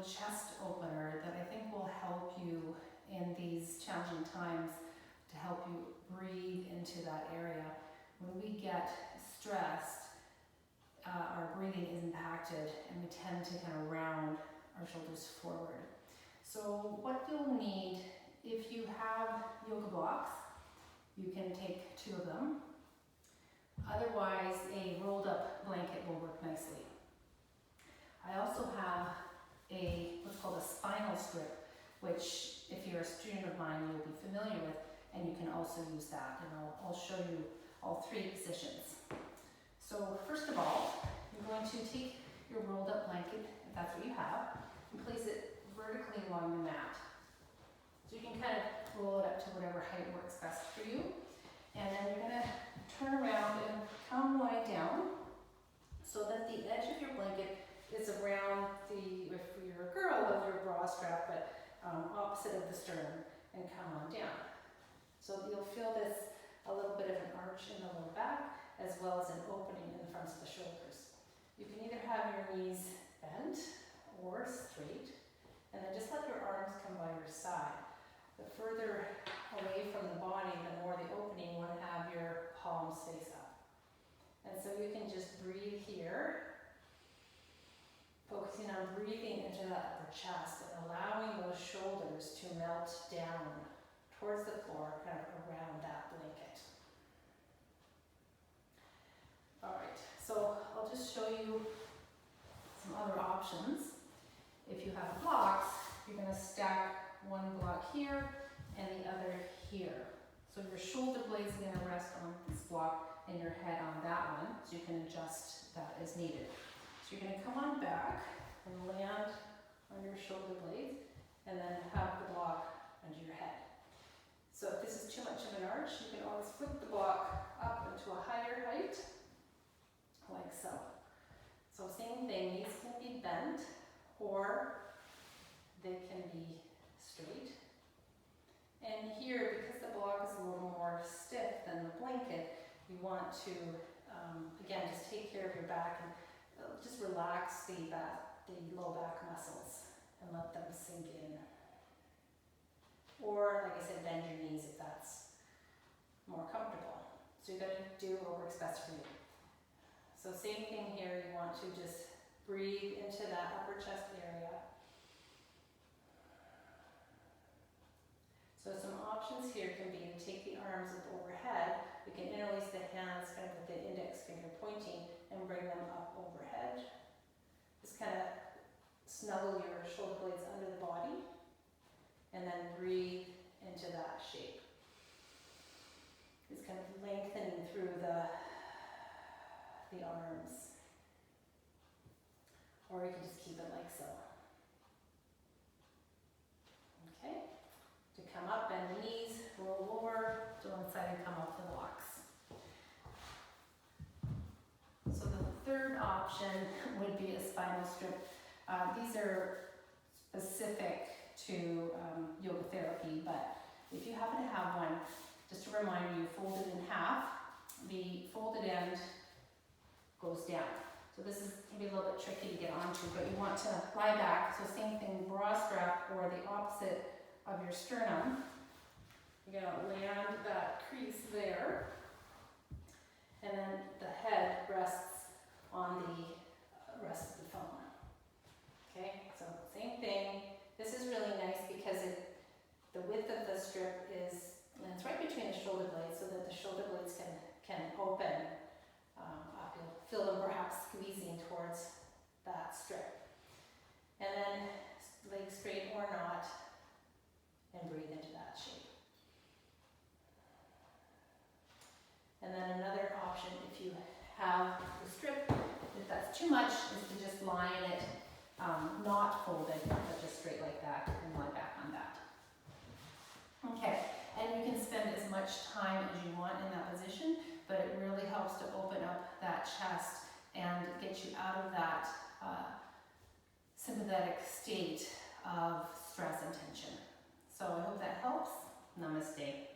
chest opener that I think will help you in these challenging times to help you breathe into that area. When we get stressed, our breathing is impacted and we tend to kind of round our shoulders forward. So what you'll need, if you have yoga blocks, you can take 2 of them. Otherwise, a rolled up blanket will work nicely. I also have what's called a spinal strip, which if you're a student of mine, you'll be familiar with, and you can also use that. And I'll show you all 3 positions. So first of all, you're going to take your rolled up blanket, if that's what you have, and place it vertically along the mat. So you can kind of roll it up to whatever height works best for you. And then you're gonna turn around and come lie down so that the edge of your blanket is around if you're a girl, of your bra strap, but opposite of the sternum, and come on down. So you'll feel this, a little bit of an arch in the lower back, as well as an opening in the fronts of the shoulders. You can either have your knees bent or straight, and then just let your arms come by your side. The further away from the body, the more the opening, you want to have your palms face up. And so you can just breathe here, focusing on breathing into that upper chest and allowing those shoulders to melt down towards the floor, kind of around that blanket. All right, so I'll just show you some other options. If you have blocks, you're going to stack one block here and the other here. So your shoulder blades are going to rest on this block and your head on that one, so you can adjust that as needed. So you're going to come on back and land on your shoulder blades and then have the block under your head. So if this is too much of an arch, you can always flip the block up into a higher height, like so. So same thing, these can be bent or they can be straight. And here, because the block is a little more stiff than the blanket, you want to, again, just take care of your back and just relax the low back muscles and let them sink in. Or, like I said, bend your knees if that's more comfortable. So you're going to do what works best for you. So same thing here, you want to just breathe into that upper chest area. So some options here can be to take the arms up overhead. You can interlace the hands kind of with the index finger pointing and bring them up overhead. Just kind of snuggle your shoulder blades under the body and then breathe into that shape. Just kind of lengthening through the arms. Or you can just keep it like so. Okay. To come up, bend the knees, roll over, to one side and come up to the blocks. So the third option would be a spinal strip. These are specific to yoga therapy, but if you happen to have one, just to remind you, fold it in half. The folded end goes down. So this can be a little bit tricky to get onto, but you want to lie back. So same thing, bra strap or the opposite of your sternum. You're going to land that crease there, and then the head rests on the rest of the phone. Okay, so same thing. This is really nice because the width of the strip lands right between the shoulder blades so that the shoulder blades can open up. You'll feel them perhaps squeezing towards that strip. And then legs straight or not, and breathe into that shape. And then another option, if you have the strip, if that's too much, is to just lie in it, not folded, but just straight like that, and lie back on that. Okay, and you can spend as much time as you want in that position, but it really helps to open up that chest and get you out of that sympathetic state of stress and tension. So I hope that helps. Namaste.